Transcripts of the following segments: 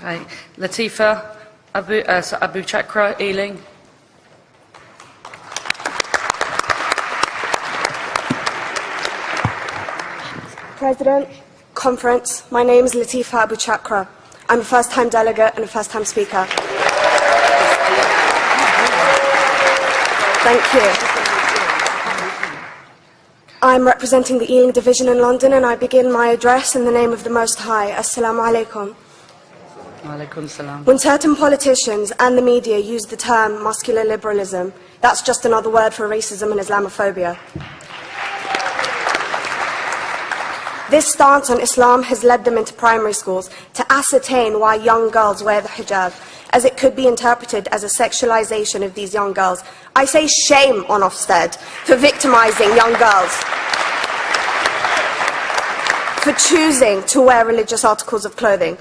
Okay. Latifa Abu Chakra, Ealing. President, Conference, my name is Latifa Abu Chakra. I'm a first-time delegate and a first-time speaker. Thank you. I'm representing the Ealing Division in London, and I begin my address in the name of the Most High. Assalamu alaikum. Alaikum salam. When certain politicians and the media use the term muscular liberalism, that's just another word for racism and Islamophobia. This stance on Islam has led them into primary schools to ascertain why young girls wear the hijab, as it could be interpreted as a sexualization of these young girls. I say shame on Ofsted for victimizing young girls, for choosing to wear religious articles of clothing.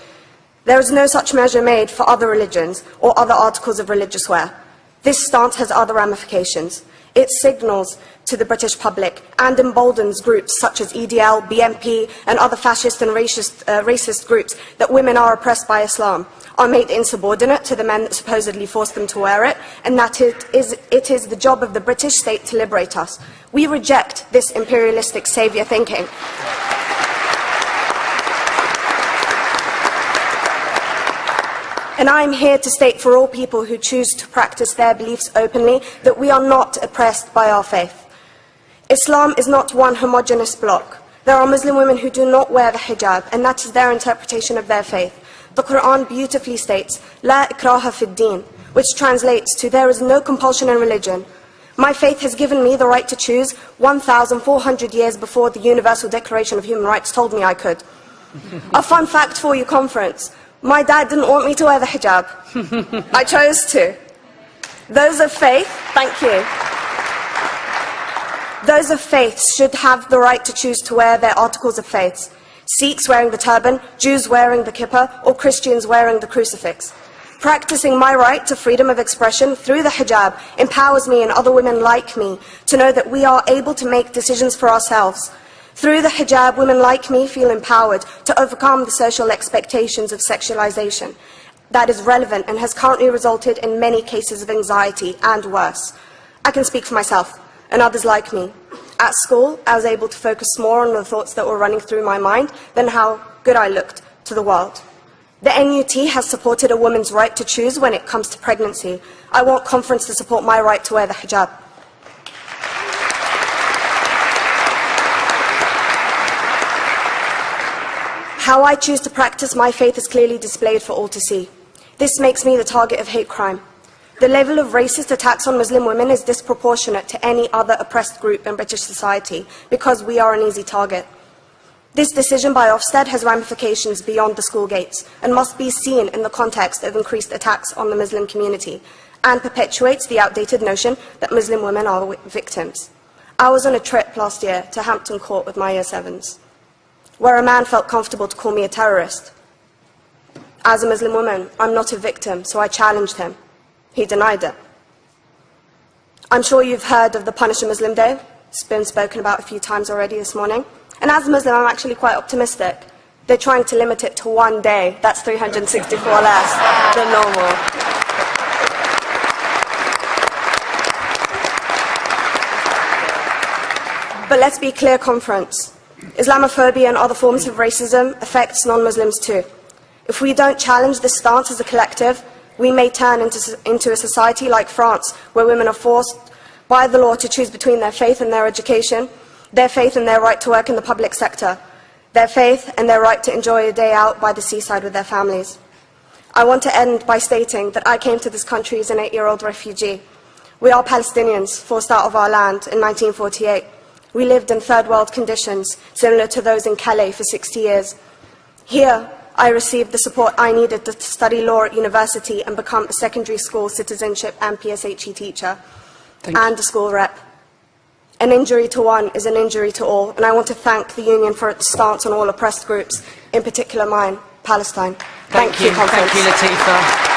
There is no such measure made for other religions or other articles of religious wear. This stance has other ramifications. It signals to the British public and emboldens groups such as EDL, BNP and other fascist and racist groups that women are oppressed by Islam, are made insubordinate to the men that supposedly forced them to wear it, and that it is the job of the British state to liberate us. We reject this imperialistic saviour thinking. And I am here to state for all people who choose to practice their beliefs openly that we are not oppressed by our faith. Islam is not one homogeneous block. There are Muslim women who do not wear the hijab, and that is their interpretation of their faith. The Quran beautifully states, La ikraha fid din, which translates to, there is no compulsion in religion. My faith has given me the right to choose 1,400 years before the Universal Declaration of Human Rights told me I could. A fun fact for you, conference. My dad didn't want me to wear the hijab. I chose to. Those of faith, thank you. Those of faith should have the right to choose to wear their articles of faith. Sikhs wearing the turban, Jews wearing the kippah, or Christians wearing the crucifix. Practicing my right to freedom of expression through the hijab empowers me and other women like me to know that we are able to make decisions for ourselves. Through the hijab, women like me feel empowered to overcome the social expectations of sexualization that is relevant and has currently resulted in many cases of anxiety and worse. I can speak for myself and others like me. At school, I was able to focus more on the thoughts that were running through my mind than how good I looked to the world. The NUT has supported a woman's right to choose when it comes to pregnancy. I want conference to support my right to wear the hijab. How I choose to practice my faith is clearly displayed for all to see. This makes me the target of hate crime. The level of racist attacks on Muslim women is disproportionate to any other oppressed group in British society because we are an easy target. This decision by Ofsted has ramifications beyond the school gates and must be seen in the context of increased attacks on the Muslim community and perpetuates the outdated notion that Muslim women are victims. I was on a trip last year to Hampton Court with my Year 7s, where a man felt comfortable to call me a terrorist. As a Muslim woman, I'm not a victim, so I challenged him. He denied it. I'm sure you've heard of the Punish a Muslim Day. It's been spoken about a few times already this morning. And as a Muslim, I'm actually quite optimistic. They're trying to limit it to one day. That's 364 less than normal. But let's be clear, conference. Islamophobia and other forms of racism affects non-Muslims too. If we don't challenge this stance as a collective, we may turn into a society like France, where women are forced by the law to choose between their faith and their education, their faith and their right to work in the public sector, their faith and their right to enjoy a day out by the seaside with their families. I want to end by stating that I came to this country as an 8-year-old refugee. We are Palestinians, forced out of our land in 1948. We lived in third world conditions, similar to those in Calais for 60 years. Here, I received the support I needed to study law at university and become a secondary school citizenship and PSHE teacher, and a school rep. An injury to one is an injury to all, and I want to thank the Union for its stance on all oppressed groups, in particular mine, Palestine. Thank you, conference. Thank you, Latifa.